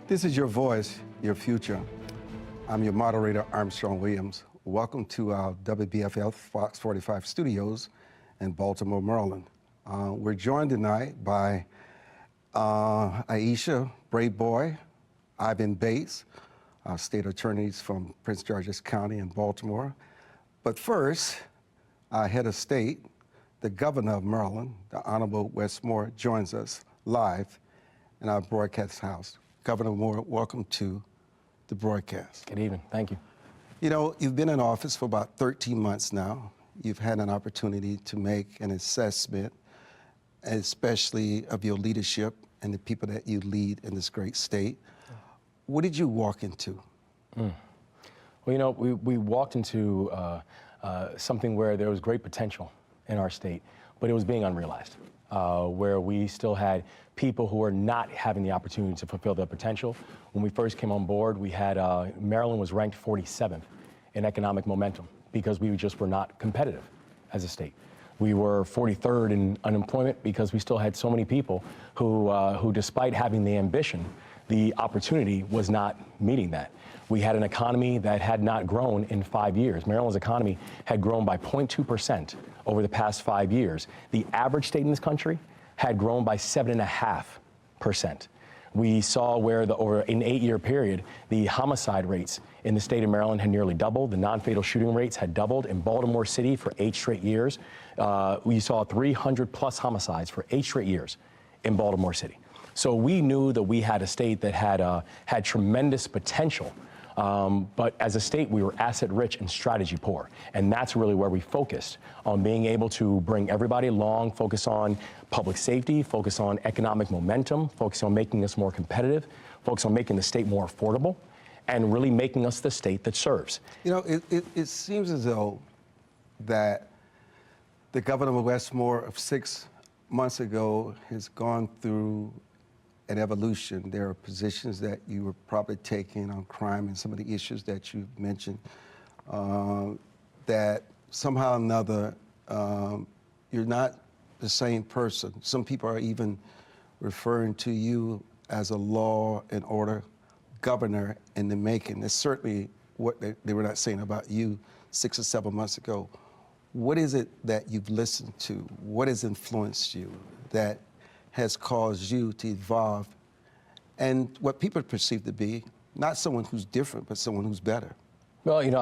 This is Your Voice, Your Future. I'm your moderator, Armstrong Williams. Welcome to our WBFF FOX45 studios in Baltimore, Maryland. We're joined tonight by Aisha, Braveboy, Ivan Bates, state attorneys from Prince George's County in Baltimore. But first, our head of state, the governor of Maryland, the Honorable Wes Moore, joins us live in our broadcast house. Governor Moore, welcome to the broadcast. Good evening. Thank you. You know, you've been in office for about 13 months now. You've had an opportunity to make an assessment, especially of your leadership and the people that you lead in this great state. What did you walk into? Well, you know, we walked into something where there was great potential in our state, but it was being unrealized, where we still had people who are not having the opportunity to fulfill their potential. When we first came on board, we had Maryland was ranked 47th in economic momentum because we just were not competitive as a state. We were 43rd in unemployment because we still had so many people who despite having the ambition, the opportunity was not meeting that. We had an economy that had not grown in 5 years. Maryland's economy had grown by 0.2% over the past 5 years. The average state in this country had grown by 7.5%. We saw where over an 8-year period, the homicide rates in the state of Maryland had nearly doubled. The non-fatal shooting rates had doubled. In Baltimore City for 8 straight years, we saw 300 plus homicides for 8 straight years in Baltimore City. So we knew that we had a state that had tremendous potential. But as a state, we were asset rich and strategy poor. And that's really where we focused on being able to bring everybody along, focus on public safety, focus on economic momentum, focus on making us more competitive, focus on making the state more affordable, and really making us the state that serves. You know, it seems as though that the governor of Wes Moore of 6 months ago has gone through an evolution. There are positions that you were probably taking on crime and some of the issues that you've mentioned, that somehow or another you're not the same person. Some people are even referring to you as a law and order governor in the making. That's certainly what they were not saying about you 6 or 7 months ago. What is it that you've listened to? What has influenced you that has caused you to evolve and what people perceive to be not someone who's different, but someone who's better? Well, you know,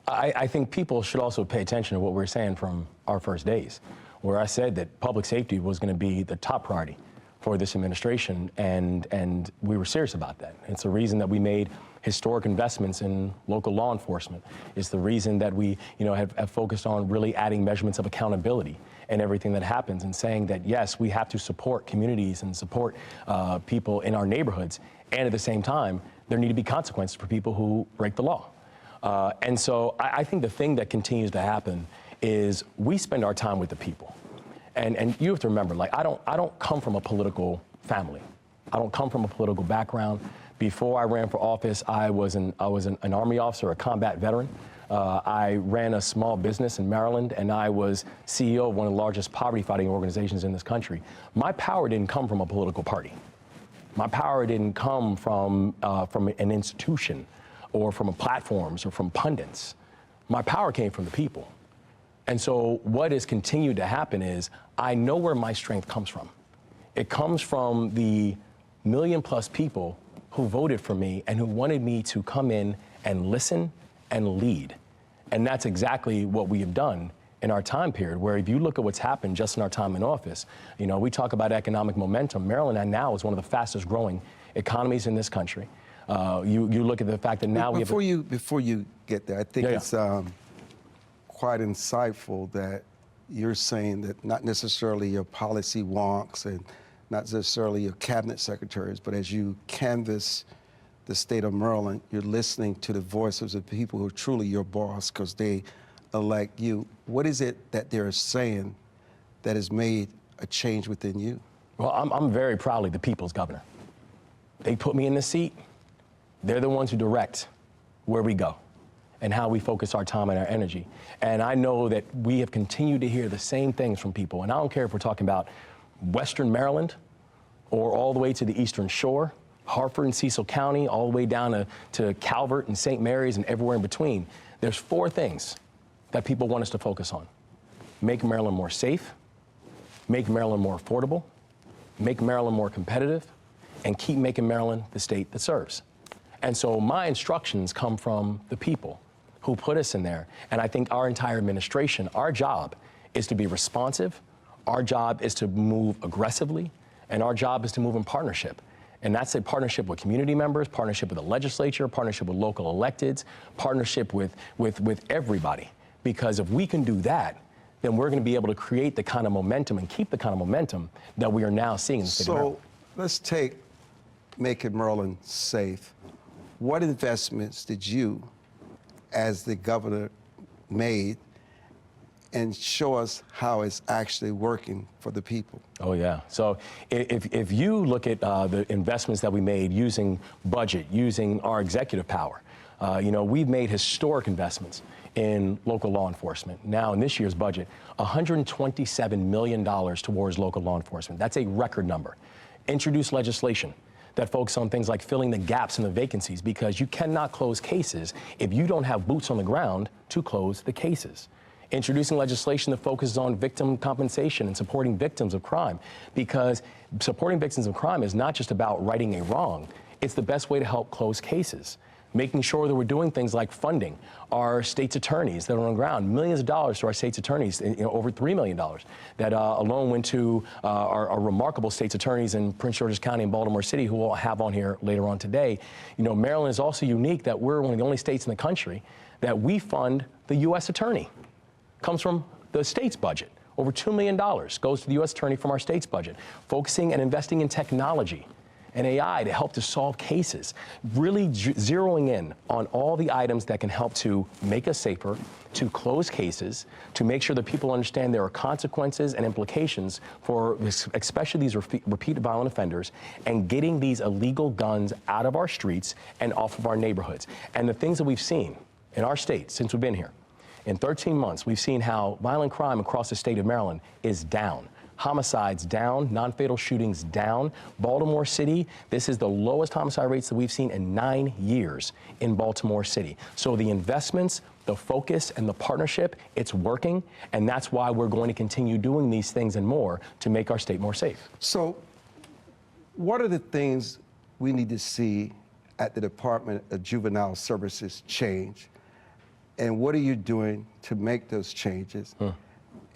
I think people should also pay attention to what we were saying from our first days, where I said that public safety was going to be the top priority for this administration, and we were serious about that. It's the reason that we made historic investments in local law enforcement. It's the reason that we, you know, have focused on really adding measurements of accountability and everything that happens, and saying that, yes, we have to support communities and support people in our neighborhoods, and at the same time, there need to be consequences for people who break the law. And so I think the thing that continues to happen is we spend our time with the people. And you have to remember, like, I don't come from a political family. I don't come from a political background. Before I ran for office, I was an Army officer, a combat veteran. I ran a small business in Maryland, and I was CEO of one of the largest poverty-fighting organizations in this country. My power didn't come from a political party. My power didn't come from an institution or from platforms or from pundits. My power came from the people. And so what has continued to happen is I know where my strength comes from. It comes from the million-plus people who voted for me and who wanted me to come in and listen and lead. And that's exactly what we have done in our time period, where if you look at what's happened just in our time in office, you know, we talk about economic momentum. Maryland now is one of the fastest growing economies in this country. You look at the fact that now we have... Before you get there, I think it's quite insightful that you're saying that not necessarily your policy wonks and not necessarily your cabinet secretaries, but as you canvass the state of Maryland, you're listening to the voices of people who are truly your boss because they elect you. What is it that they're saying that has made a change within you? Well, I'm very proudly the people's governor. They put me in the seat. They're the ones who direct where we go and how we focus our time and our energy. And I know that we have continued to hear the same things from people. And I don't care if we're talking about Western Maryland or all the way to the Eastern Shore, Hartford and Cecil County, all the way down to Calvert and St. Mary's and everywhere in between, there's 4 things that people want us to focus on. Make Maryland more safe, make Maryland more affordable, make Maryland more competitive, and keep making Maryland the state that serves. And so my instructions come from the people who put us in there. And I think our entire administration, our job is to be responsive, our job is to move aggressively, and our job is to move in partnership. And that's a partnership with community members, partnership with the legislature, partnership with local electeds, partnership with everybody. Because if we can do that, then we're going to be able to create the kind of momentum and keep the kind of momentum that we are now seeing in the state of Maryland. So let's take making Maryland safe. What investments did you, as the governor, made, and show us how it's actually working for the people? Oh, yeah. So if you look at the investments that we made using budget, using our executive power, we've made historic investments in local law enforcement. Now, in this year's budget, $127 million towards local law enforcement. That's a record number. Introduced legislation that focus on things like filling the gaps and the vacancies, because you cannot close cases if you don't have boots on the ground to close the cases. Introducing legislation that focuses on victim compensation and supporting victims of crime, because supporting victims of crime is not just about righting a wrong, it's the best way to help close cases. Making sure that we're doing things like funding our state's attorneys that are on the ground, millions of dollars to our state's attorneys, over $3 million that alone went to our remarkable state's attorneys in Prince George's County and Baltimore City, who we'll have on here later on today. Maryland is also unique that we're one of the only states in the country that we fund the U.S. attorney. Comes from the state's budget. Over $2 million goes to the U.S. attorney from our state's budget, focusing and investing in technology and AI to help to solve cases, really zeroing in on all the items that can help to make us safer, to close cases, to make sure that people understand there are consequences and implications for especially these repeat violent offenders, and getting these illegal guns out of our streets and off of our neighborhoods. And the things that we've seen in our state since we've been here, in 13 months, we've seen how violent crime across the state of Maryland is down. Homicides down, non-fatal shootings down. Baltimore City, this is the lowest homicide rates that we've seen in 9 years in Baltimore City. So the investments, the focus, and the partnership, it's working, and that's why we're going to continue doing these things and more to make our state more safe. So what are the things we need to see at the Department of Juvenile Services change? And what are you doing to make those changes?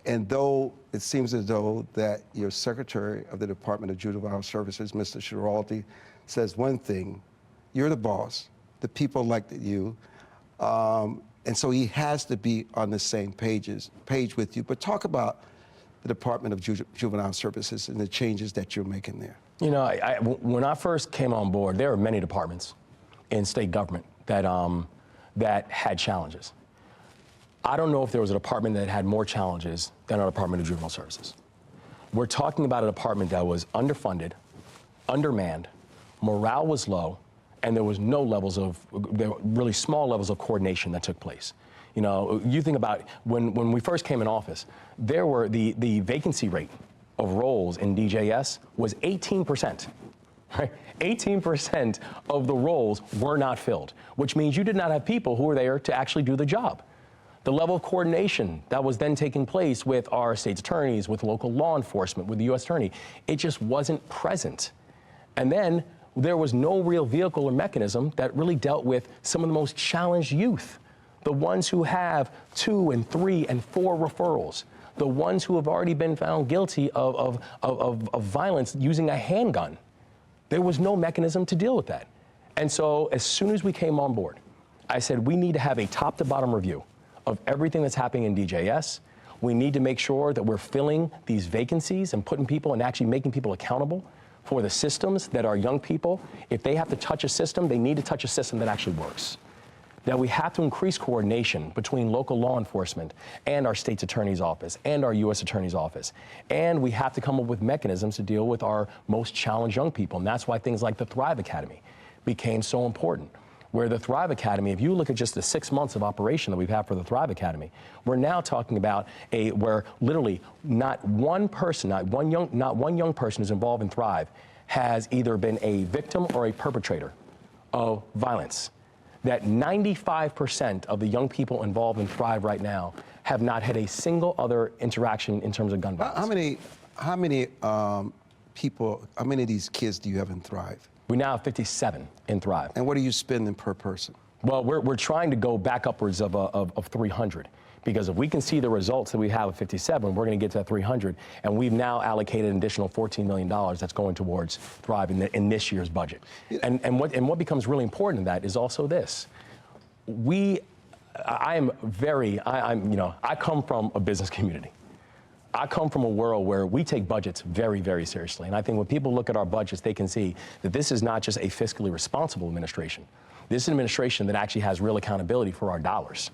And though it seems as though that your Secretary of the Department of Juvenile Services, Mr. Schiraldi, says one thing, you're the boss, the people elected you, and so he has to be on the same page with you. But talk about the Department of Juvenile Services and the changes that you're making there. When I first came on board, there were many departments in state government that had challenges. I don't know if there was a department that had more challenges than our Department of Juvenile Services. We're talking about a department that was underfunded, undermanned, morale was low, and there was there were really small levels of coordination that took place. You think about when we first came in office, there were the vacancy rate of roles in DJS was 18%. Right? 18% of the roles were not filled, which means you did not have people who were there to actually do the job. The level of coordination that was then taking place with our state's attorneys, with local law enforcement, with the U.S. attorney, it just wasn't present. And then there was no real vehicle or mechanism that really dealt with some of the most challenged youth, the ones who have 2 and 3 and 4 referrals, the ones who have already been found guilty of violence using a handgun. There was no mechanism to deal with that. And so as soon as we came on board, I said we need to have a top-to-bottom review of everything that's happening in DJS. We need to make sure that we're filling these vacancies and putting people and actually making people accountable for the systems that our young people, if they have to touch a system, they need to touch a system that actually works. That we have to increase coordination between local law enforcement and our state's attorney's office and our U.S. attorney's office. And we have to come up with mechanisms to deal with our most challenged young people. And that's why things like the Thrive Academy became so important. Where the Thrive Academy, if you look at just the 6 months of operation that we've had for the Thrive Academy, we're now talking about where literally not one person, not one young person who's involved in Thrive has either been a victim or a perpetrator of violence. That 95% of the young people involved in Thrive right now have not had a single other interaction in terms of gun violence. How many people, how many of these kids do you have in Thrive? We now have 57 in Thrive. And what are you spending per person? Well, we're trying to go back upwards of 300. Because if we can see the results that we have at 57, we're going to get to that 300. And we've now allocated an additional $14 million that's going towards Thrive in this year's budget. And what becomes really important in that is also this. I come from a business community. I come from a world where we take budgets very, very seriously. And I think when people look at our budgets, they can see that this is not just a fiscally responsible administration. This is an administration that actually has real accountability for our dollars.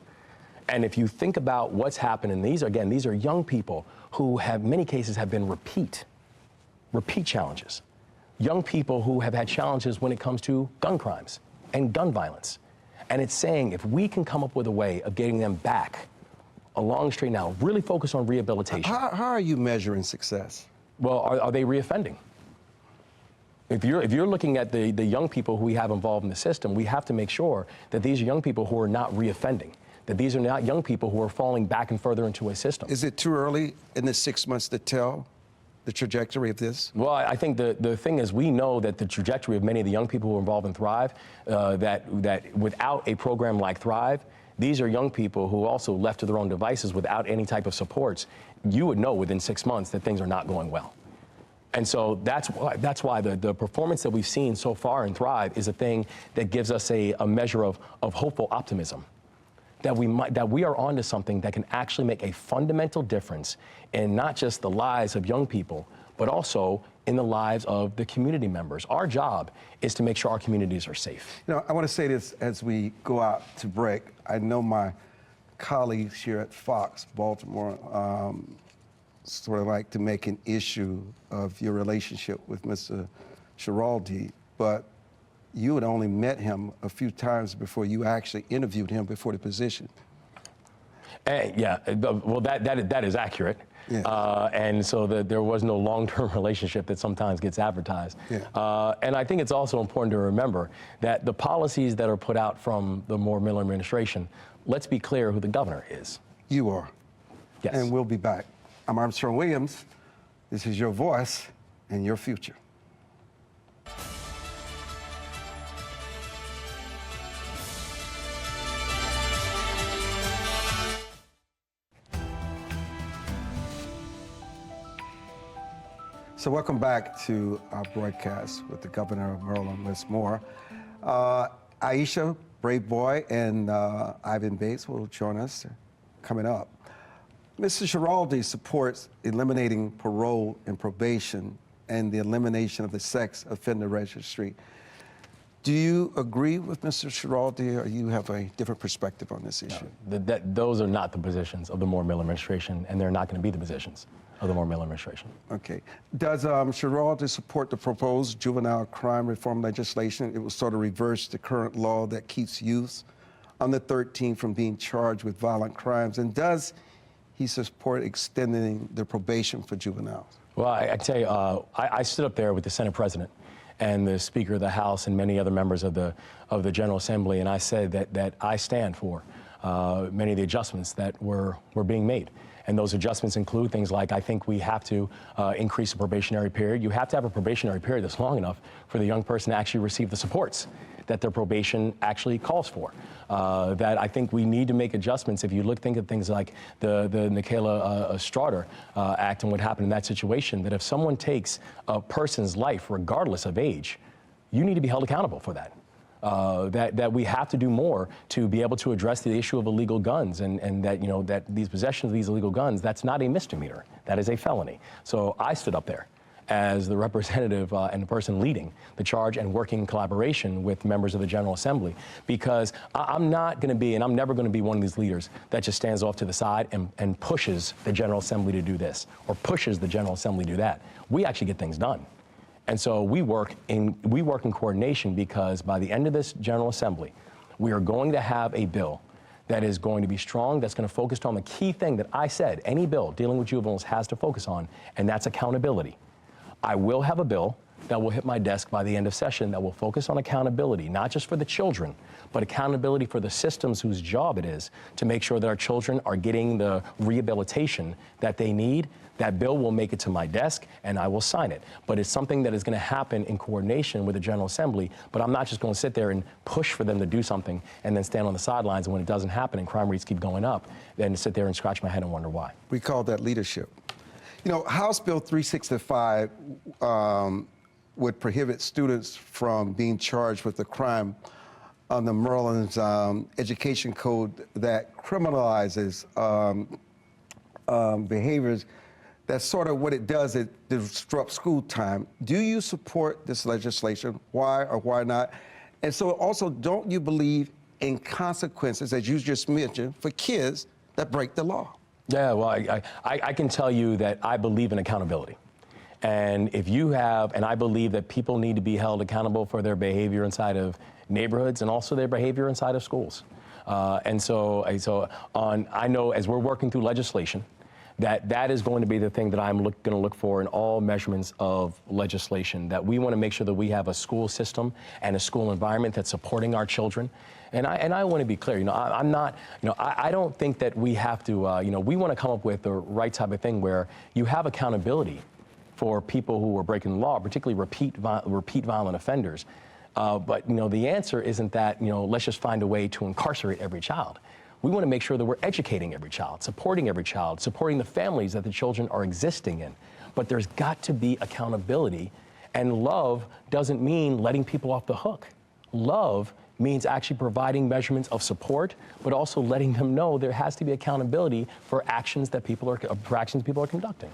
And if you think about what's happened, and these are young people who have, many cases, have been repeat challenges. Young people who have had challenges when it comes to gun crimes and gun violence. And it's saying if we can come up with a way of getting them back along the street now, really focus on rehabilitation. How are you measuring success? Well, are they reoffending? If you're looking at the young people who we have involved in the system, we have to make sure that these are young people who are not reoffending, that these are not young people who are falling back and further into a system. Is it too early in the 6 months to tell the trajectory of this? Well, I think the thing is, we know that the trajectory of many of the young people who are involved in Thrive, that without a program like Thrive, these are young people who also left to their own devices without any type of supports. You would know within 6 months that things are not going well. And so that's why the performance that we've seen so far in Thrive is a thing that gives us a measure of hopeful optimism. That we are onto something that can actually make a fundamental difference in not just the lives of young people, but also in the lives of the community members. Our job is to make sure our communities are safe. You know, I want to say this as we go out to break. I know my colleagues here at Fox, Baltimore, sort of like to make an issue of your relationship with Mr. Schiraldi, but you had only met him a few times before you actually interviewed him before the position. Yeah, well, that is accurate. Yes. And so there was no long-term relationship that sometimes gets advertised. Yeah. And I think it's also important to remember that the policies that are put out from the Moore-Miller administration, let's be clear who the governor is. You are. Yes. And we'll be back. I'm Armstrong Williams. This is your voice and your future. So welcome back to our broadcast with the Governor of Maryland, Wes Moore. Aisha, Braveboy, and Ivan Bates will join us coming up. Mr. Schiraldi supports eliminating parole and probation and the elimination of the sex offender registry. Do you agree with Mr. Schiraldi, or you have a different perspective on this issue? No, those are not the positions of the Moore-Miller administration, and they're not going to be the positions of the Moore-Miller administration. Okay. Does Schiraldi support the proposed juvenile crime reform legislation? It will sort of reverse the current law that keeps youth under 13 from being charged with violent crimes. And does he support extending the probation for juveniles? Well, I tell you, I stood up there with the Senate President and the Speaker of the House and many other members of the General Assembly, and I said that I stand for many of the adjustments that were being made. And those adjustments include things like, I think we have to increase the probationary period. You have to have a probationary period that's long enough for the young person to actually receive the supports that their probation actually calls for. That I think we need to make adjustments. If you think of things like the Nicola Strader Act and what happened in that situation, that if someone takes a person's life, regardless of age, you need to be held accountable for that. That we have to do more to be able to address the issue of illegal guns, and that, that these possessions of these illegal guns, that's not a misdemeanor, that is a felony. So I stood up there as the representative and the person leading the charge and working in collaboration with members of the General Assembly, because I'm not going to be, and I'm never going to be one of these leaders that just stands off to the side and pushes the General Assembly to do this or pushes the General Assembly to do that. We actually get things done. And so we work in coordination, because by the end of this General Assembly, we are going to have a bill that is going to be strong, that's going to focus on the key thing that I said any bill dealing with juveniles has to focus on, and that's accountability. I will have a bill that will hit my desk by the end of session that will focus on accountability, not just for the children, but accountability for the systems whose job it is to make sure that our children are getting the rehabilitation that they need. That bill will make it to my desk and I will sign it. But it's something that is going to happen in coordination with the General Assembly. But I'm not just going to sit there and push for them to do something and then stand on the sidelines, and when it doesn't happen and crime rates keep going up, then sit there and scratch my head and wonder why. We call that leadership. You know, House Bill 365 would prohibit students from being charged with the crime under Maryland's education code that criminalizes behaviors. That's sort of what it does. It disrupts school time. Do you support this legislation? Why or why not? And so also, don't you believe in consequences, as you just mentioned, for kids that break the law? Yeah, well, I can tell you that I believe in accountability. And if you have, and I believe that people need to be held accountable for their behavior inside of neighborhoods and also their behavior inside of schools. I know as we're working through legislation, that is going to be the thing that I'm going to look for in all measurements of legislation, that we want to make sure that we have a school system and a school environment that's supporting our children. And I want to be clear, I don't think that we have to, we want to come up with the right type of thing where you have accountability for people who are breaking the law, particularly repeat violent offenders. But the answer isn't that, let's just find a way to incarcerate every child. We want to make sure that we're educating every child, supporting the families that the children are existing in. But there's got to be accountability, and love doesn't mean letting people off the hook. Love means actually providing measurements of support, but also letting them know there has to be accountability for actions that people are conducting.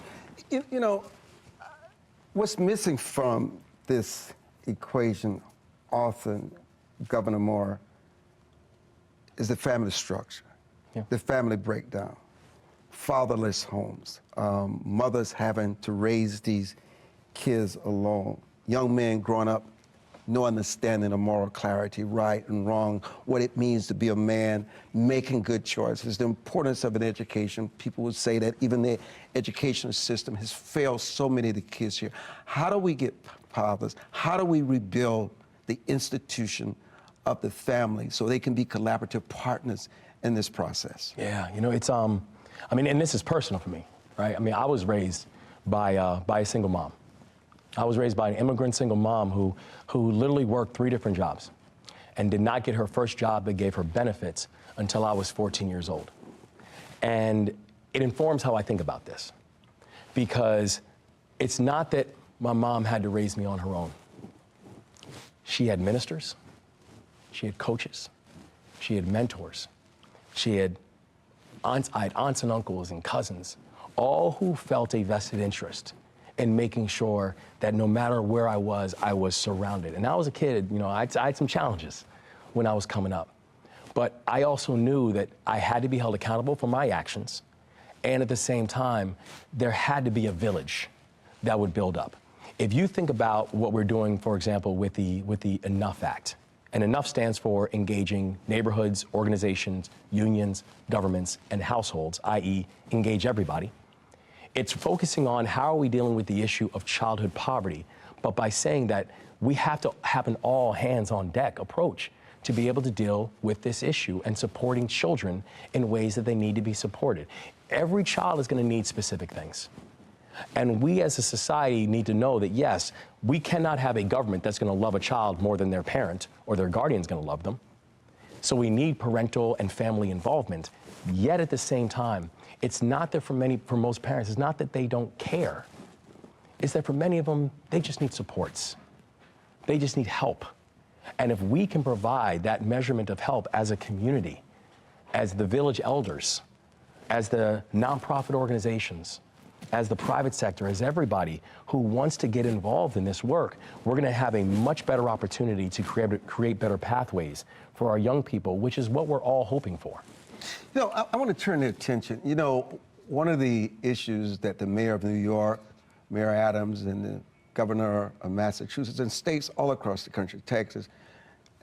What's missing from this equation, often, Governor Moore, is the family structure, the family breakdown, fatherless homes, mothers having to raise these kids alone, young men growing up, no understanding of moral clarity, right and wrong, what it means to be a man, making good choices, the importance of an education. People would say that even the educational system has failed so many of the kids here. How do we get fathers? How do we rebuild the institution of the family so they can be collaborative partners in this process? Yeah, it's, and this is personal for me, right? I was raised by a single mom. I was raised by an immigrant single mom who literally worked 3 different jobs and did not get her first job that gave her benefits until I was 14 years old. And it informs how I think about this, because it's not that my mom had to raise me on her own. She had ministers. She had coaches, she had mentors, I had aunts and uncles and cousins, all who felt a vested interest in making sure that no matter where I was surrounded. And I was a kid, I had some challenges when I was coming up. But I also knew that I had to be held accountable for my actions. And at the same time, there had to be a village that would build up. If you think about what we're doing, for example, with the Enough Act, and Enough stands for engaging neighborhoods, organizations, unions, governments, and households, i.e. engage everybody. It's focusing on how are we dealing with the issue of childhood poverty, but by saying that we have to have an all hands on deck approach to be able to deal with this issue and supporting children in ways that they need to be supported. Every child is going to need specific things. And we as a society need to know that, yes, we cannot have a government that's going to love a child more than their parent or their guardian's going to love them. So we need parental and family involvement. Yet at the same time, it's not that for most parents, it's not that they don't care. It's that for many of them, they just need supports. They just need help. And if we can provide that measurement of help as a community, as the village elders, as the nonprofit organizations, as the private sector, as everybody who wants to get involved in this work, we're going to have a much better opportunity to create better pathways for our young people, which is what we're all hoping for. I want to turn the attention. One of the issues that the mayor of New York, Mayor Adams, and the governor of Massachusetts, and states all across the country, Texas,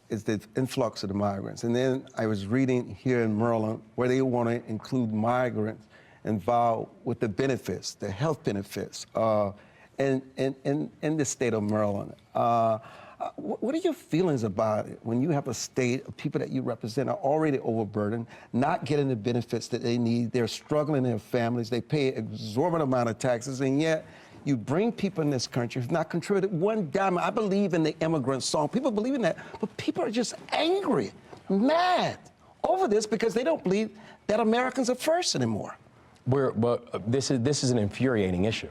is the influx of the migrants. And then I was reading here in Maryland where they want to include migrants involved with the benefits, the health benefits. And in the state of Maryland. What are your feelings about it when you have a state of people that you represent are already overburdened, not getting the benefits that they need, they're struggling in their families, they pay an exorbitant amount of taxes, and yet you bring people in this country who've not contributed one dime. I believe in the immigrant song. People believe in that, but people are just angry, mad over this because they don't believe that Americans are first anymore. This is an infuriating issue.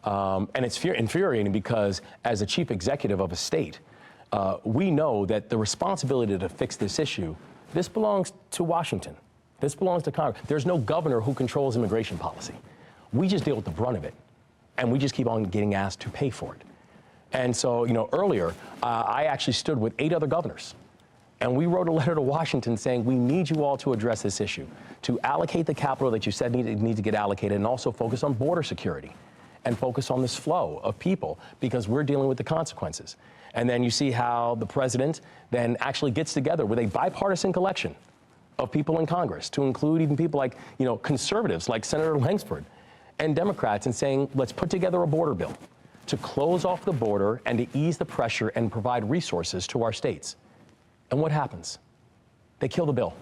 And it's infuriating because as a chief executive of a state, we know that the responsibility to fix this issue, this belongs to Washington. This belongs to Congress. There's no governor who controls immigration policy. We just deal with the brunt of it, and we just keep on getting asked to pay for it. And so, earlier, I actually stood with 8 other governors, and we wrote a letter to Washington saying, we need you all to address this issue, to allocate the capital that you said needs to get allocated, and also focus on border security and focus on this flow of people, because we're dealing with the consequences. And then you see how the president then actually gets together with a bipartisan collection of people in Congress, to include even people like, conservatives like Senator Langsford and Democrats, and saying, let's put together a border bill to close off the border and to ease the pressure and provide resources to our states. And what happens? They kill the bill.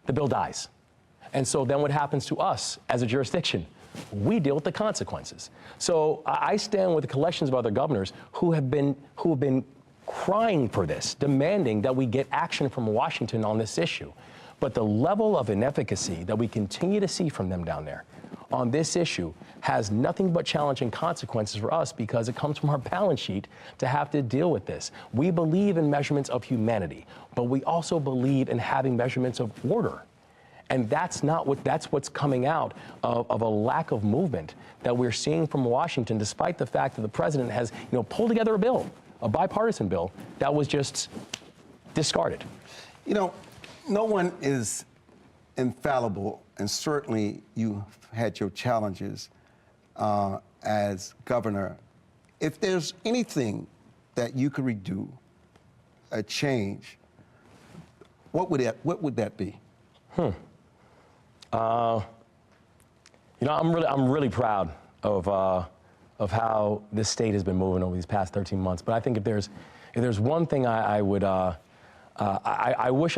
The bill dies. And so then what happens to us as a jurisdiction? We deal with the consequences. So I stand with the collections of other governors who have been crying for this, demanding that we get action from Washington on this issue. But the level of inefficacy that we continue to see from them down there on this issue has nothing but challenging consequences for us, because it comes from our balance sheet to have to deal with this. We believe in measurements of humanity, but we also believe in having measurements of order. And that's what's coming out of a lack of movement that we're seeing from Washington, despite the fact that the president has, pulled together a bill, a bipartisan bill, that was just discarded. No one is infallible, and certainly you had your challenges as governor. If there's anything that you could redo, a change, what would that be? I'm really proud of how this state has been moving over these past 13 months. But I think if there's one thing I wish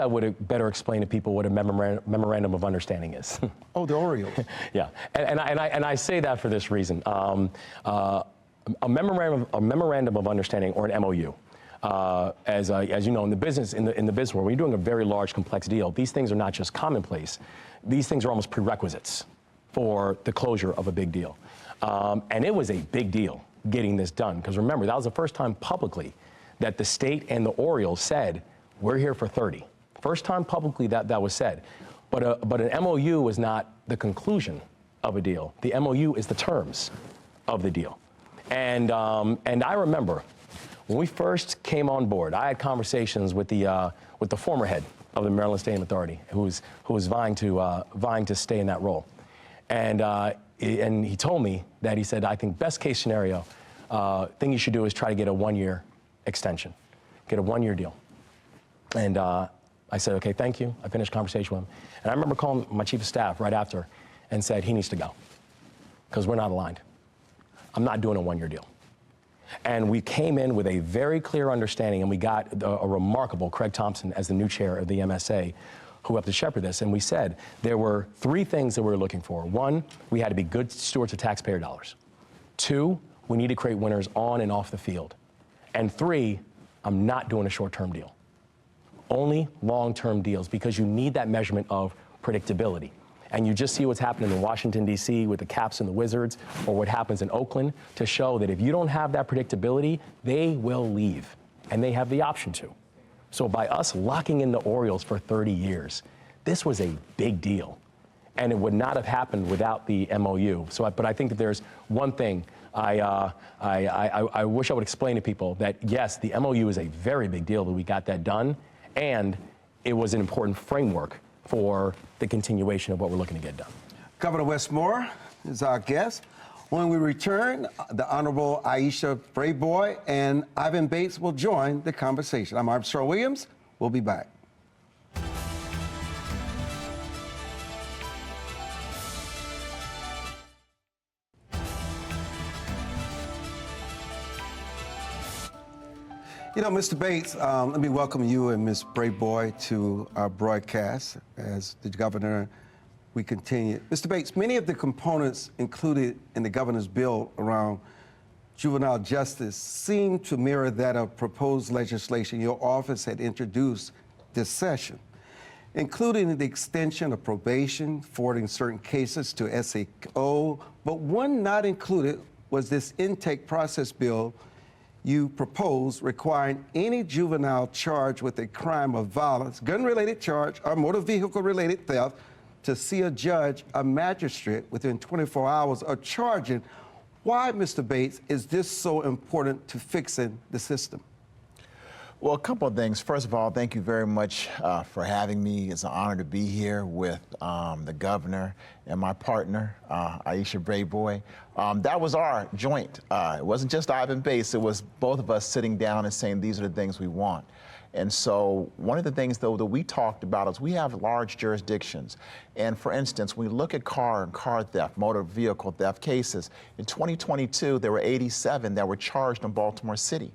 I would have better explained to people what a memorandum of understanding is. Oh, the Orioles. Yeah, and I say that for this reason. A memorandum of understanding, or an MOU. As you know, in the business world, when you're doing a very large, complex deal, these things are not just commonplace. These things are almost prerequisites for the closure of a big deal. And it was a big deal getting this done, because remember, that was the first time publicly that the state and the Orioles said, we're here for 30. First time publicly that was said. But an MOU is not the conclusion of a deal. The MOU is the terms of the deal. And I remember when we first came on board, I had conversations with the former head of the Maryland Stadium Authority, who was vying to stay in that role, and he told me that, he said, I think best case scenario, thing you should do is try to get a 1-year extension, get a 1-year deal. And I said, okay, thank you. I finished conversation with him, and I remember calling my chief of staff right after and said, he needs to go, because we're not aligned. I'm not doing a 1-year deal. And we came in with a very clear understanding, and we got a remarkable Craig Thompson as the new chair of the MSA, who helped to shepherd this. And we said there were 3 things that we were looking for. 1, we had to be good stewards of taxpayer dollars. 2, we need to create winners on and off the field. And 3, I'm not doing a short-term deal. Only long-term deals, because you need that measurement of predictability. And you just see what's happening in Washington, D.C. with the Caps and the Wizards, or what happens in Oakland, to show that if you don't have that predictability, they will leave, and they have the option to. So by us locking in the Orioles for 30 years, this was a big deal, and it would not have happened without the MOU. But I think that there's one thing I wish I would explain to people, that yes, the MOU is a very big deal that we got that done, and it was an important framework for the continuation of what we're looking to get done. Governor Wes Moore is our guest. When we return, the Honorable Aisha Braveboy and Ivan Bates will join the conversation. I'm Armstrong Williams. We'll be back. You know, Mr. Bates, let me welcome you and Ms. Braveboy to our broadcast. As the governor, we continue. Mr. Bates, many of the components included in the governor's bill around juvenile justice seem to mirror that of proposed legislation your office had introduced this session, including the extension of probation, forwarding certain cases to SAO, but one not included was this intake process bill you proposed requiring any juvenile charged with a crime of violence, gun-related charge, or motor vehicle-related theft to see a judge, a magistrate, within 24 hours of charging. Why, Mr. Bates, is this so important to fixing the system? Well, a couple of things. First of all, thank you very much for having me. It's an honor to be here with the governor and my partner, Aisha Braveboy. That was our joint. It wasn't just Ivan Bates. It was both of us sitting down and saying these are the things we want. And so one of the things, though, that we talked about is we have large jurisdictions. And for instance, when we look at car and car theft, motor vehicle theft cases, in 2022, there were 87 that were charged in Baltimore City.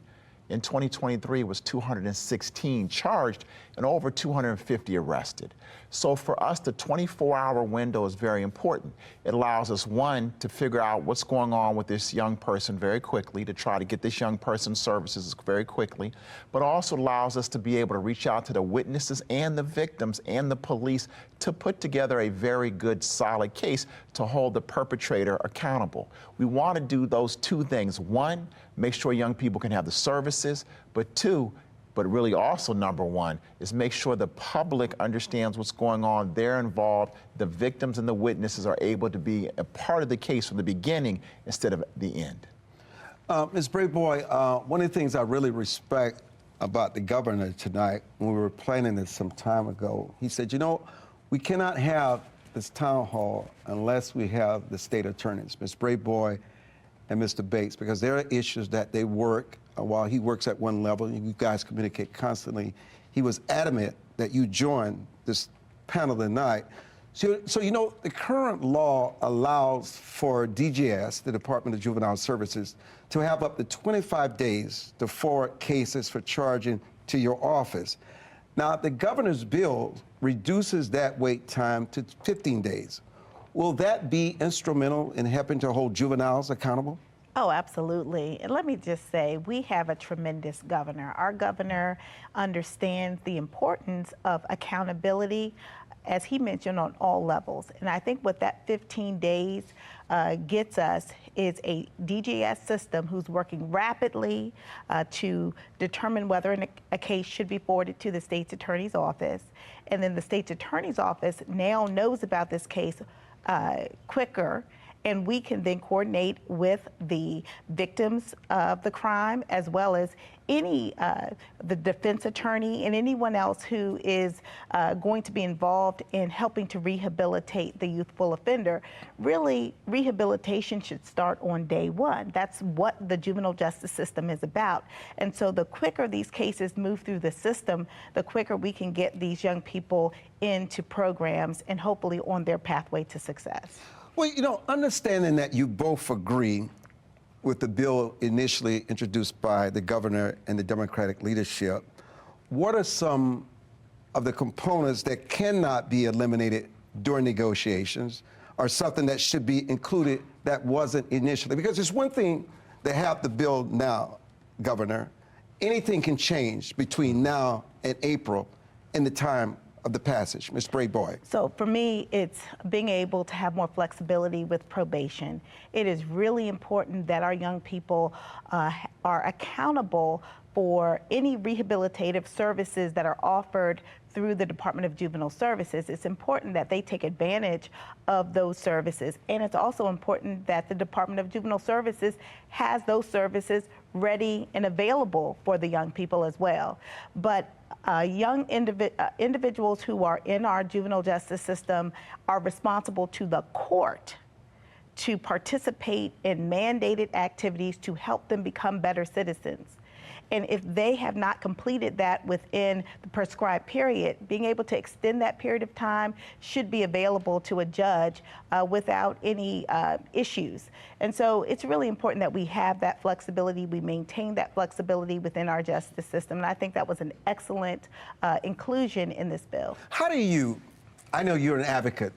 In 2023, it was 216 charged and over 250 arrested. So for us, the 24-hour window is very important. It allows us, one, to figure out what's going on with this young person very quickly, to try to get this young person services very quickly, but also allows us to be able to reach out to the witnesses and the victims and the police to put together a very good, solid case to hold the perpetrator accountable. We want to do those two things. One, make sure young people can have the services, but two, but really also number one, is make sure the public understands what's going on, they're involved, the victims and the witnesses are able to be a part of the case from the beginning instead of the end. Ms. Braveboy, one of the things I really respect about the governor tonight, when we were planning this some time ago, he said, you know, we cannot have this town hall unless we have the state attorneys, Ms. Braveboy and Mr. Bates, because there are issues that they work while he works at one level, and you guys communicate constantly. He was adamant that you join this panel tonight. So you know, the current law allows for DJS, the Department of Juvenile Services, to have up to 25 days to forward cases for charging to your office. Now, the governor's bill reduces that wait time to 15 days. Will that be instrumental in helping to hold juveniles accountable? Oh, absolutely. And let me just say, we have a tremendous governor. Our governor understands the importance of accountability, as he mentioned, on all levels. And I think what that 15 days gets us is a DJS system who's working rapidly to determine whether a case should be forwarded to the state's attorney's office. And then the state's attorney's office now knows about this case quicker, and we can then coordinate with the victims of the crime, as well as the defense attorney and anyone else who is going to be involved in helping to rehabilitate the youthful offender. Really, rehabilitation should start on day one. That's what the juvenile justice system is about. And so the quicker these cases move through the system, the quicker we can get these young people into programs and hopefully on their pathway to success. Well, you know, understanding that you both agree with the bill initially introduced by the governor and the Democratic leadership, what are some of the components that cannot be eliminated during negotiations, or something that should be included that wasn't initially? Because it's one thing to have the bill now, Governor. Anything can change between now and April in the time of the passage. Ms. Braveboy. So for me, it's being able to have more flexibility with probation. It is really important that our young people are accountable for any rehabilitative services that are offered through the Department of Juvenile Services. It's important that they take advantage of those services. And it's also important that the Department of Juvenile Services has those services ready and available for the young people as well. But young individuals who are in our juvenile justice system are responsible to the court to participate in mandated activities to help them become better citizens. And if they have not completed that within the prescribed period, being able to extend that period of time should be available to a judge without any issues. And so it's really important that we have that flexibility, we maintain that flexibility within our justice system. And I think that was an excellent inclusion in this bill. How do you, I know you're an advocate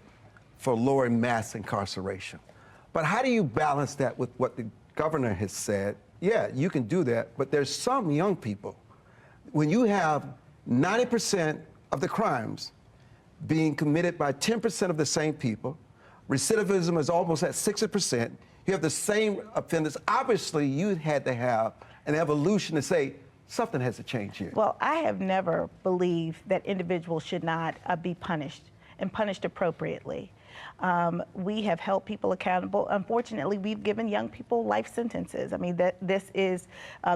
for lowering mass incarceration, but how do you balance that with what the governor has said? Yeah, you can do that, but there's some young people, when you have 90% of the crimes being committed by 10% of the same people, recidivism is almost at 60%, you have the same offenders, obviously you had to have an evolution to say, something has to change here. Well, I have never believed that individuals should not be punished and punished appropriately. We have held people accountable. Unfortunately, we've given young people life sentences. I mean, this is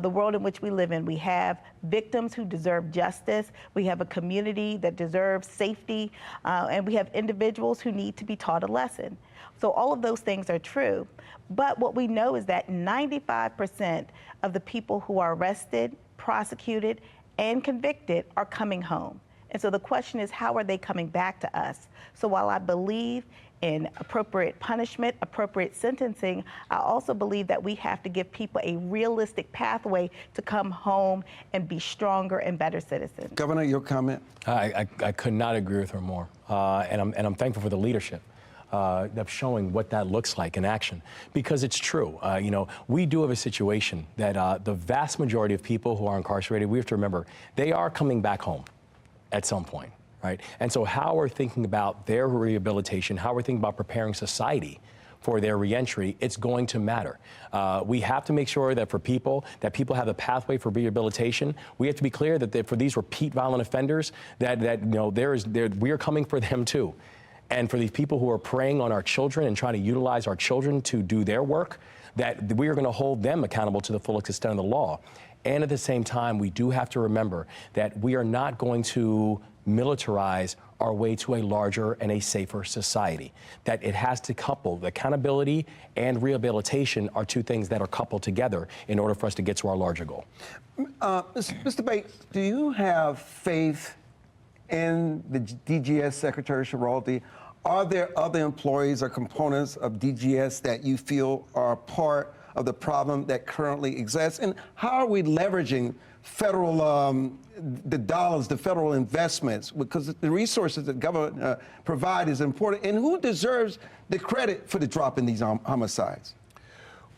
the world in which we live in. We have victims who deserve justice. We have a community that deserves safety. And we have individuals who need to be taught a lesson. So all of those things are true. But what we know is that 95% of the people who are arrested, prosecuted, and convicted are coming home. And so the question is, how are they coming back to us? So while I believe in appropriate punishment, appropriate sentencing, I also believe that we have to give people a realistic pathway to come home and be stronger and better citizens. Governor, your comment? I could not agree with her more. And I'm thankful for the leadership of showing what that looks like in action, because it's true. You know, we do have a situation that the vast majority of people who are incarcerated, we have to remember, they are coming back home at some point, right? And so how we're thinking about their rehabilitation, how we're thinking about preparing society for their reentry, it's going to matter. We have to make sure that people have a pathway for rehabilitation. We have to be clear that for these repeat violent offenders, that you know, we are coming for them too. And for these people who are preying on our children and trying to utilize our children to do their work, that we are going to hold them accountable to the fullest extent of the law. And at the same time, we do have to remember that we are not going to militarize our way to a larger and a safer society. That it has to couple. Accountability and rehabilitation are two things that are coupled together in order for us to get to our larger goal. Mr. Bates, do you have faith in the DGS Secretary Schiraldi? Are there other employees or components of DGS that you feel are part of the problem that currently exists? And how are we leveraging federal, the dollars, the federal investments? Because the resources that government provide is important. And who deserves the credit for the drop in these homicides?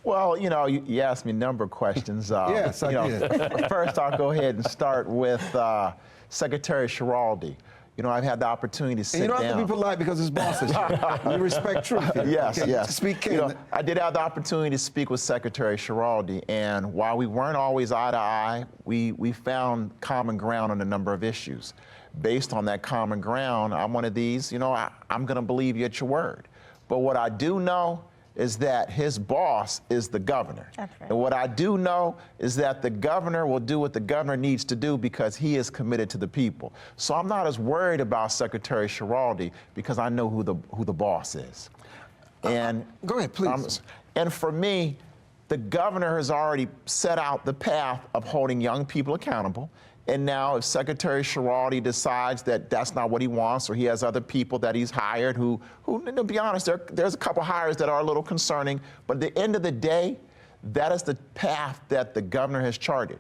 Well, you know, you asked me a number of questions. Yes, I did. First, I'll go ahead and start with Secretary Schiraldi. You know, I've had the opportunity to sit down. And you don't have to be polite because it's bosses. We respect truth here. Yes, okay? yes. Speak you know, I did have the opportunity to speak with Secretary Schiraldi, and while we weren't always eye to eye, we found common ground on a number of issues. Based on that common ground, I'm one of these, you know, I'm going to believe you at your word. But what I do know is that his boss is the governor. That's right. And what I do know is that the governor will do what the governor needs to do because he is committed to the people. So I'm not as worried about Secretary Schiraldi because I know who the boss is. And go ahead, please. And for me, the governor has already set out the path of holding young people accountable. And now if Secretary Schiraldi decides that that's not what he wants, or he has other people that he's hired who to be honest, there's a couple hires that are a little concerning, but at the end of the day, that is the path that the governor has charted.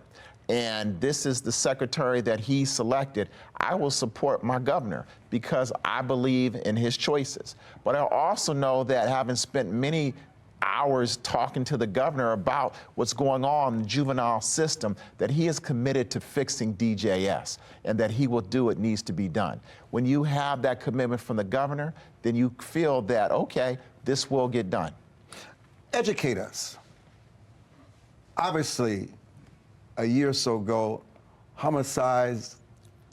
And this is the secretary that he selected. I will support my governor because I believe in his choices. But I also know that having spent many hours talking to the governor about what's going on in the juvenile system, that he is committed to fixing DJS and that he will do what needs to be done. When you have that commitment from the governor, then you feel that, okay, this will get done. Educate us. Obviously, a year or so ago, homicides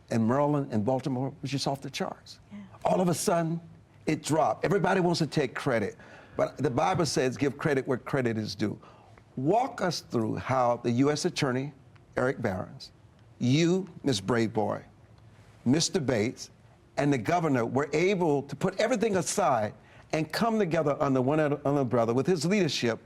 in Maryland and Baltimore was just off the charts. Yeah. All of a sudden, it dropped. Everybody wants to take credit. But the Bible says give credit where credit is due. Walk us through how the U.S. Attorney, Eric Barons, you, Ms. Braveboy, Mr. Bates, and the governor were able to put everything aside and come together under one umbrella with his leadership.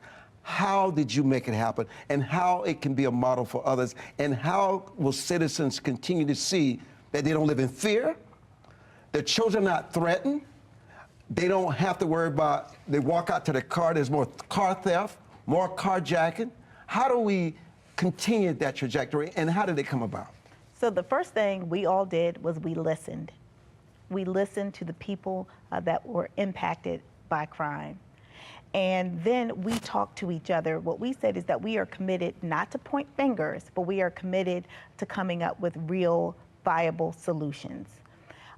How did you make it happen? And how it can be a model for others? And how will citizens continue to see that they don't live in fear, their children are not threatened, they don't have to worry about, they walk out to their car, there's more car theft, more carjacking. How do we continue that trajectory, and how did it come about? So the first thing we all did was we listened. We listened to the people that were impacted by crime. And then we talked to each other. What we said is that we are committed not to point fingers, but we are committed to coming up with real, viable solutions.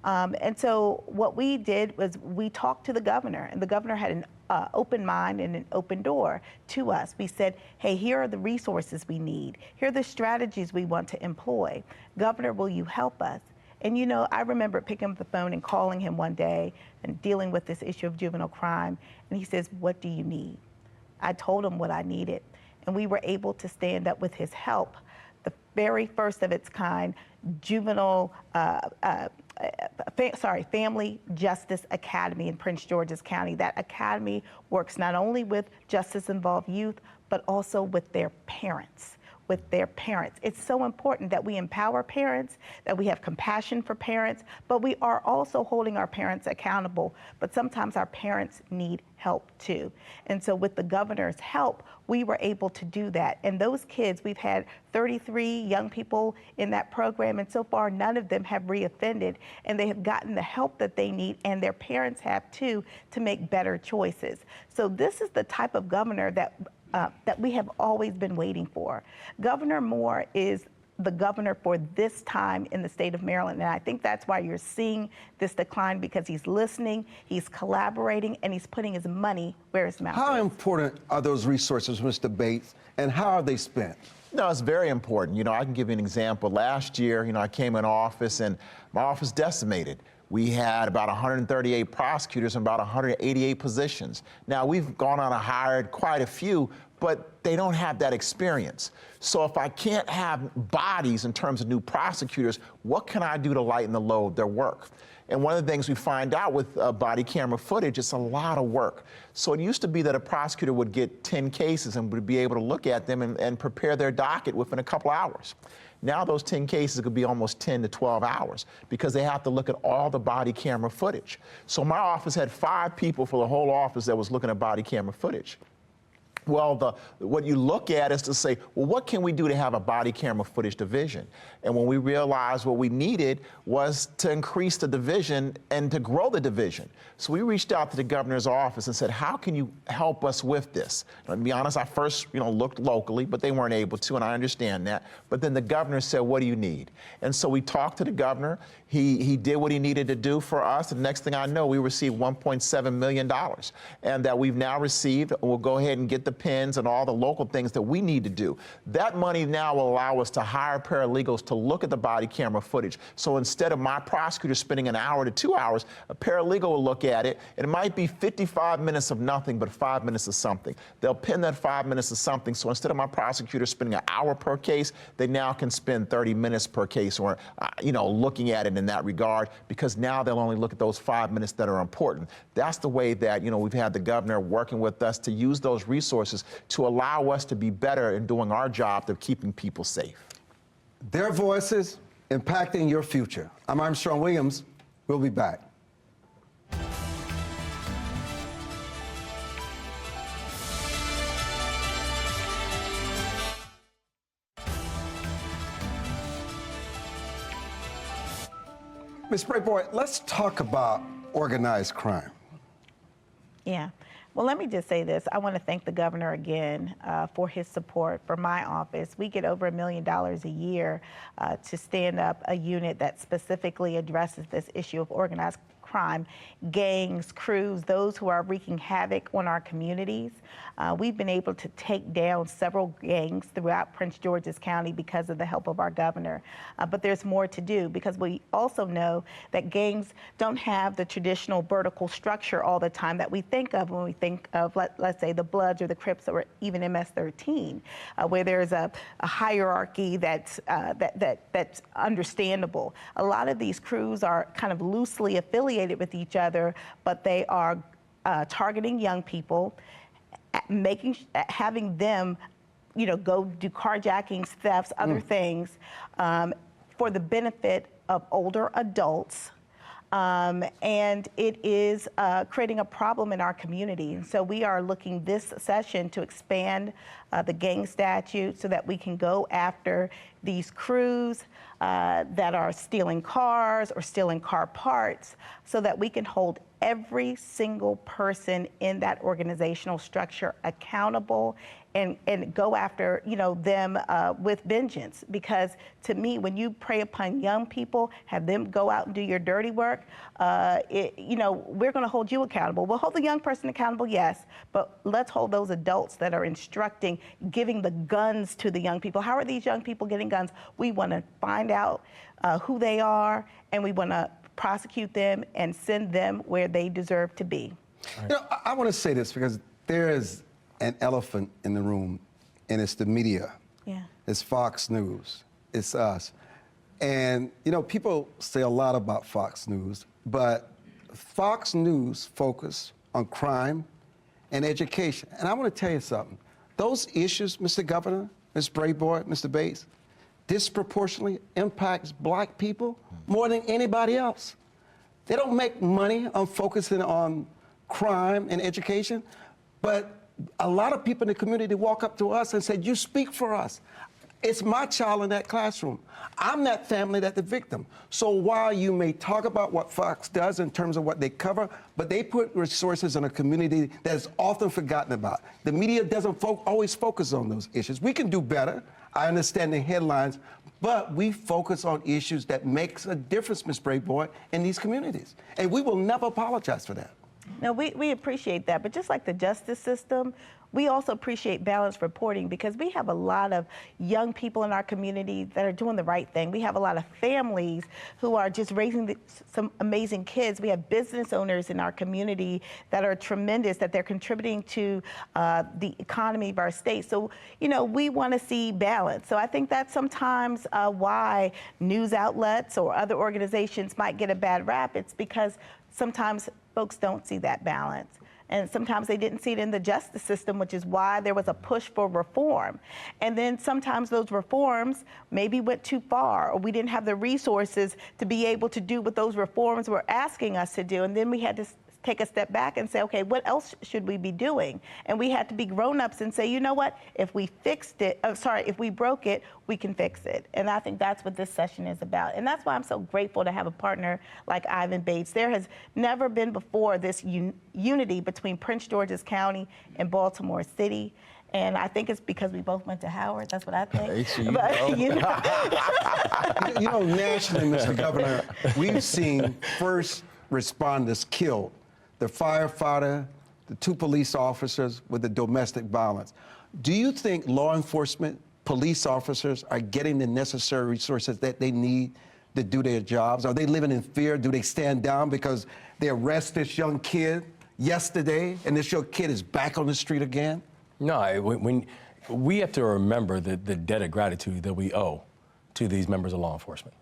And so what we did was we talked to the governor, and the governor had an open mind and an open door to us. We said, hey, here are the resources we need. Here are the strategies we want to employ. Governor, will you help us? And you know, I remember picking up the phone and calling him one day and dealing with this issue of juvenile crime. And he says, what do you need? I told him what I needed. And we were able to stand up with his help, the very first of its kind juvenile, Family Justice Academy in Prince George's County. That academy works not only with justice-involved youth, but also with their parents. It's so important that we empower parents, that we have compassion for parents, but we are also holding our parents accountable. But sometimes our parents need help too. And so with the governor's help, we were able to do that. And those kids, we've had 33 young people in that program, and so far none of them have reoffended, and they have gotten the help that they need, and their parents have too, to make better choices. So this is the type of governor that we have always been waiting for. Governor Moore is the governor for this time in the state of Maryland. And I think that's why you're seeing this decline, because he's listening, he's collaborating, and he's putting his money where his mouth is. How important are those resources, Mr. Bates, and how are they spent? No, it's very important. You know, I can give you an example. Last year, you know, I came in office and my office decimated. We had about 138 prosecutors and about 188 positions. Now, we've gone on and hired quite a few, but they don't have that experience. So if I can't have bodies in terms of new prosecutors, what can I do to lighten the load of their work? And one of the things we find out with body camera footage, it's a lot of work. So it used to be that a prosecutor would get 10 cases and would be able to look at them and prepare their docket within a couple hours. Now those 10 cases could be almost 10 to 12 hours because they have to look at all the body camera footage. So my office had 5 people for the whole office that was looking at body camera footage. Well, what you look at is to say, well, what can we do to have a body camera footage division? And when we realized what we needed was to increase the division and to grow the division. So we reached out to the governor's office and said, how can you help us with this? And to be honest, I first, looked locally, but they weren't able to, and I understand that. But then the governor said, what do you need? And so we talked to the governor. He did what he needed to do for us. And the next thing I know, we received $1.7 million. And that we've now received, we'll go ahead and get the pins and all the local things that we need to do. That money now will allow us to hire paralegals to look at the body camera footage. So instead of my prosecutor spending an hour to 2 hours, a paralegal will look at it, and it might be 55 minutes of nothing, but 5 minutes of something. They'll pin that 5 minutes of something, so instead of my prosecutor spending an hour per case, they now can spend 30 minutes per case, or, looking at it in that regard, because now they'll only look at those 5 minutes that are important. That's the way that, we've had the governor working with us to use those resources to allow us to be better in doing our job of keeping people safe. Their voices impacting your future. I'm Armstrong Williams. We'll be back. Ms. Braveboy, let's talk about organized crime. Yeah. Well, let me just say this. I want to thank the governor again for his support for my office. We get over $1 million a year to stand up a unit that specifically addresses this issue of organized crime, gangs, crews, those who are wreaking havoc on our communities. We've been able to take down several gangs throughout Prince George's County because of the help of our governor. But there's more to do, because we also know that gangs don't have the traditional vertical structure all the time that we think of when we think of, let's say, the Bloods or the Crips or even MS-13, where there's a hierarchy that's understandable. A lot of these crews are kind of loosely affiliated with each other, but they are targeting young people, having them, go do carjackings, thefts, other things, for the benefit of older adults. And it is creating a problem in our community. And so we are looking this session to expand the gang statute so that we can go after these crews that are stealing cars or stealing car parts, so that we can hold every single person in that organizational structure accountable and go after, them with vengeance. Because to me, when you prey upon young people, have them go out and do your dirty work, we're going to hold you accountable. We'll hold the young person accountable, yes, but let's hold those adults that are instructing, giving the guns to the young people. How are these young people getting guns? We want to find out who they are, and we want to prosecute them and send them where they deserve to be. Right. I want to say this because there is an elephant in the room, and it's the media. Yeah. It's Fox News. It's us. And, people say a lot about Fox News, but Fox News focus on crime and education. And I want to tell you something. Those issues, Mr. Governor, Ms. Braveboy, Mr. Bates, disproportionately impacts black people more than anybody else. They don't make money on focusing on crime and education, but a lot of people in the community walk up to us and say, you speak for us. It's my child in that classroom. I'm that family that's the victim. So while you may talk about what Fox does in terms of what they cover, but they put resources in a community that is often forgotten about. The media doesn't always focus on those issues. We can do better. I understand the headlines, but we focus on issues that makes a difference, Ms. Braveboy, in these communities. And we will never apologize for that. No, we appreciate that, but just like the justice system, we also appreciate balanced reporting, because we have a lot of young people in our community that are doing the right thing. We have a lot of families who are just raising some amazing kids. We have business owners in our community that are tremendous, that they're contributing to the economy of our state. So, we want to see balance. So I think that's sometimes why news outlets or other organizations might get a bad rap. It's because sometimes folks don't see that balance. And sometimes they didn't see it in the justice system, which is why there was a push for reform. And then sometimes those reforms maybe went too far, or we didn't have the resources to be able to do what those reforms were asking us to do. And then we had to take a step back and say, okay, what else should we be doing? And we had to be grown-ups and say, you know what, if we if we broke it, we can fix it. And I think that's what this session is about. And that's why I'm so grateful to have a partner like Ivan Bates. There has never been before this unity between Prince George's County and Baltimore City. And I think it's because we both went to Howard. That's what I think. Nationally, Mr. Governor, we've seen first responders killed. The firefighter, the 2 police officers with the domestic violence. Do you think law enforcement, police officers are getting the necessary resources that they need to do their jobs? Are they living in fear? Do they stand down because they arrest this young kid yesterday and this young kid is back on the street again? No, when we have to remember the debt of gratitude that we owe to these members of law enforcement.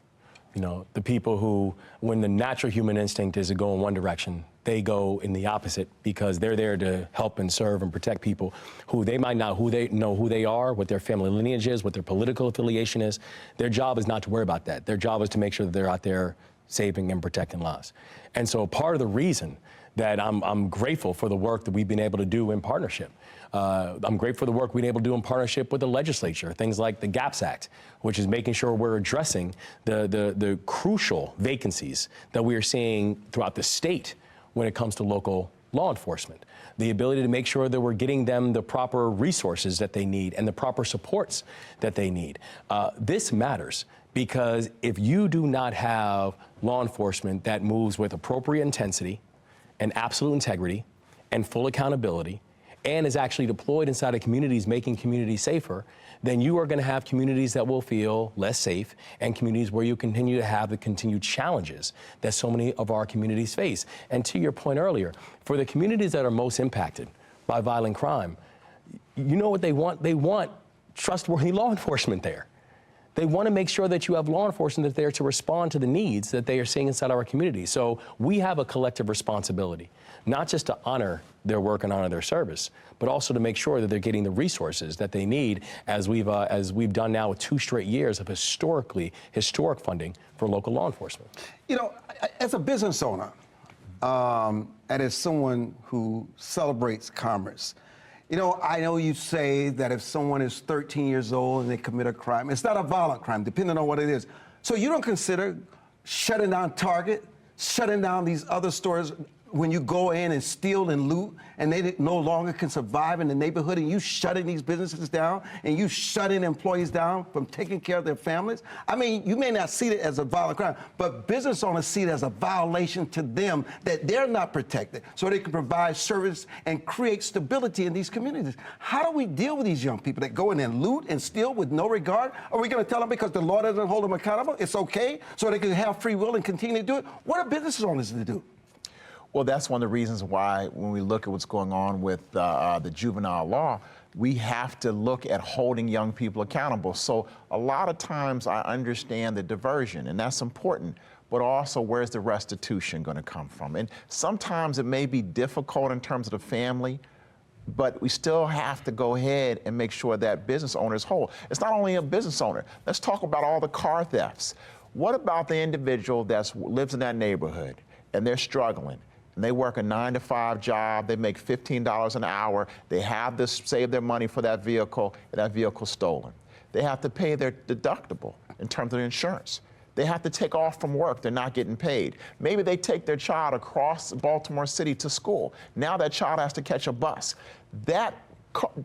The people who, when the natural human instinct is to go in one direction, they go in the opposite, because they're there to help and serve and protect people who they might not know who they are, what their family lineage is, what their political affiliation is. Their job is not to worry about that. Their job is to make sure that they're out there saving and protecting lives. And so part of the reason that I'm grateful for the work that we've been able to do in partnership. I'm grateful for the work we've been able to do in partnership with the legislature, things like the GAPS Act, which is making sure we're addressing the crucial vacancies that we are seeing throughout the state when it comes to local law enforcement. The ability to make sure that we're getting them the proper resources that they need and the proper supports that they need. This matters, because if you do not have law enforcement that moves with appropriate intensity and absolute integrity and full accountability, and is actually deployed inside of communities, making communities safer, then you are going to have communities that will feel less safe, and communities where you continue to have the continued challenges that so many of our communities face. And to your point earlier, for the communities that are most impacted by violent crime, you know what they want? They want trustworthy law enforcement there. They want to make sure that you have law enforcement that's there to respond to the needs that they are seeing inside our community. So we have a collective responsibility, not just to honor their work and honor their service, but also to make sure that they're getting the resources that they need, as we've done now with 2 straight years of historic funding for local law enforcement. You know, as a business owner, and as someone who celebrates commerce, you know, I know you say that if someone is 13 years old and they commit a crime, it's not a violent crime, depending on what it is. So you don't consider shutting down Target, shutting down these other stores when you go in and steal and loot and they no longer can survive in the neighborhood, and you shutting these businesses down and you shutting employees down from taking care of their families? I mean, you may not see it as a violent crime, but business owners see it as a violation to them that they're not protected so they can provide service and create stability in these communities. How do we deal with these young people that go in and loot and steal with no regard? Are we going to tell them because the law doesn't hold them accountable, it's okay, so they can have free will and continue to do it? What are business owners to do? Well, that's one of the reasons why when we look at what's going on with the juvenile law, we have to look at holding young people accountable. So a lot of times I understand the diversion, and that's important, but also where's the restitution going to come from? And sometimes it may be difficult in terms of the family, but we still have to go ahead and make sure that business owner is whole. It's not only a business owner. Let's talk about all the car thefts. What about the individual that lives in that neighborhood and they're struggling? And they work a 9-to-5 job, they make $15 an hour, they have to save their money for that vehicle, and that vehicle's stolen. They have to pay their deductible in terms of their insurance. They have to take off from work, they're not getting paid. Maybe they take their child across Baltimore City to school. Now that child has to catch a bus. That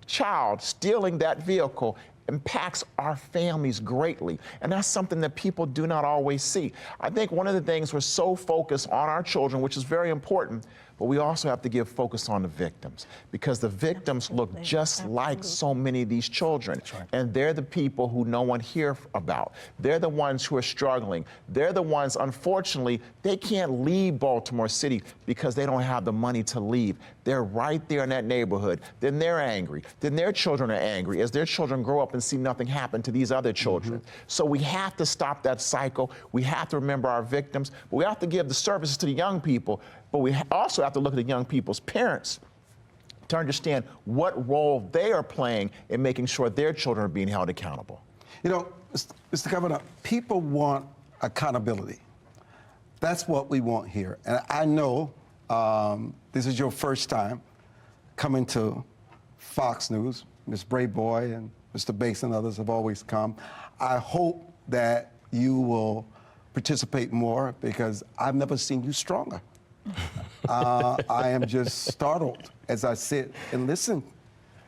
child stealing that vehicle impacts our families greatly. And that's something that people do not always see. I think one of the things, we're so focused on our children, which is very important, but we also have to give focus on the victims, because the victims look just like so many of these children. Right. And they're the people who no one hears about. They're the ones who are struggling. They're the ones, unfortunately, they can't leave Baltimore City because they don't have the money to leave. They're right there in that neighborhood. Then they're angry. Then their children are angry as their children grow up and see nothing happen to these other children. So we have to stop that cycle. We have to remember our victims, but we have to give the services to the young people, but we also have to look at the young people's parents to understand what role they are playing in making sure their children are being held accountable. You know, Mr. Governor, people want accountability. That's what we want here. And I know this is your first time coming to Fox News. Ms. Braveboy and Mr. Bates and others have always come. I hope that you will participate more, because I've never seen you stronger. I am just startled as I sit and listen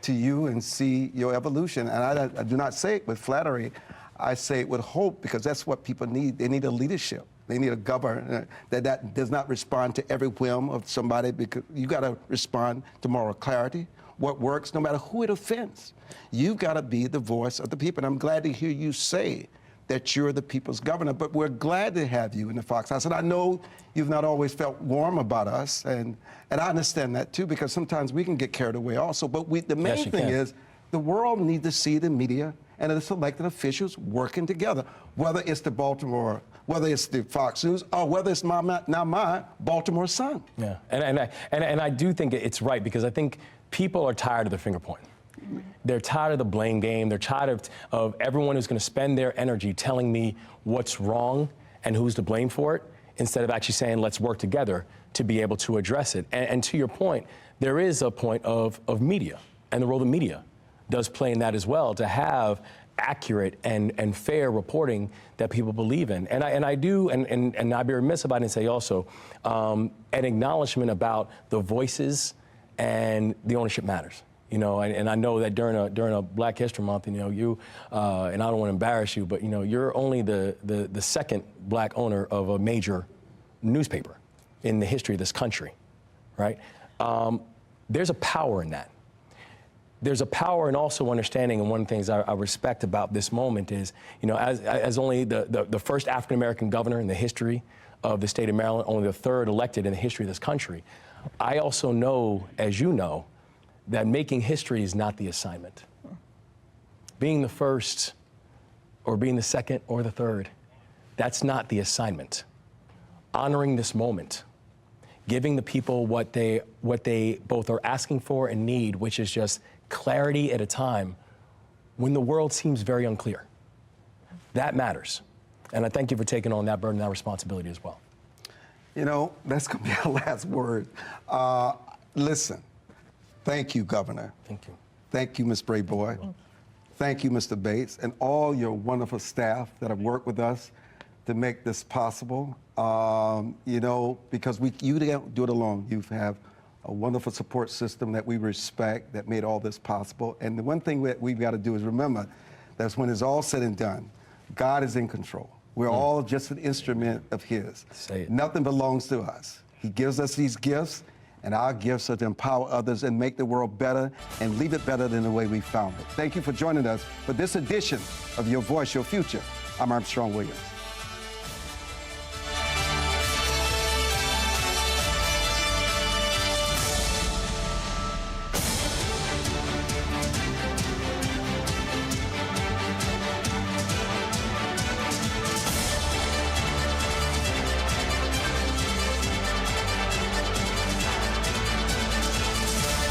to you and see your evolution. And I do not say it with flattery. I say it with hope, because that's what people need. They need a leadership. They need a governor that does not respond to every whim of somebody, because you got to respond to moral clarity, what works, no matter who it offends. You got to be the voice of the people. And I'm glad to hear you say that you're the people's governor, but we're glad to have you in the Fox House. And I know you've not always felt warm about us, and I understand that too, because sometimes we can get carried away also. But the main thing is, the world needs to see the media and the elected officials working together, whether it's the Baltimore, whether it's the Fox News, or whether it's my Baltimore Sun. Yeah, and I do think it's right, because I think people are tired of the finger pointing. They're tired of the blame game. They're tired of everyone who's going to spend their energy telling me what's wrong and who's to blame for it, instead of actually saying, let's work together to be able to address it. And to your point, there is a point of media, and the role the media does play in that as well, to have accurate and fair reporting that people believe in. And I do, and I'd be remiss about it and say also, an acknowledgement about the voices and the ownership matters. You know, and I know that during a Black History Month, you know, you and I don't want to embarrass you, but you know, you're only the second Black owner of a major newspaper in the history of this country, right? There's a power in that. There's a power in also understanding, and one of the things I respect about this moment is, you know, as only the first African American governor in the history of the state of Maryland, only the third elected in the history of this country, I also know, as you know, that making history is not the assignment. Being the first or being the second or the third. That's not the assignment. Honoring this moment, giving the people what they both are asking for and need, which is just clarity at a time when the world seems very unclear. That matters. And I thank you for taking on that burden and that responsibility as well. You know, that's going to be our last word. Listen, thank you, Governor. Thank you. Thank you, Ms. Braveboy. Thank you, Mr. Bates, and all your wonderful staff that have worked with us to make this possible. You know, because you don't do it alone. You have a wonderful support system that we respect that made all this possible. And the one thing we've got to do is remember that when it's all said and done, God is in control. We're all just an instrument of His. Say it. Nothing belongs to us. He gives us these gifts, and our gifts are to empower others and make the world better and leave it better than the way we found it. Thank you for joining us for this edition of Your Voice, Your Future. I'm Armstrong Williams.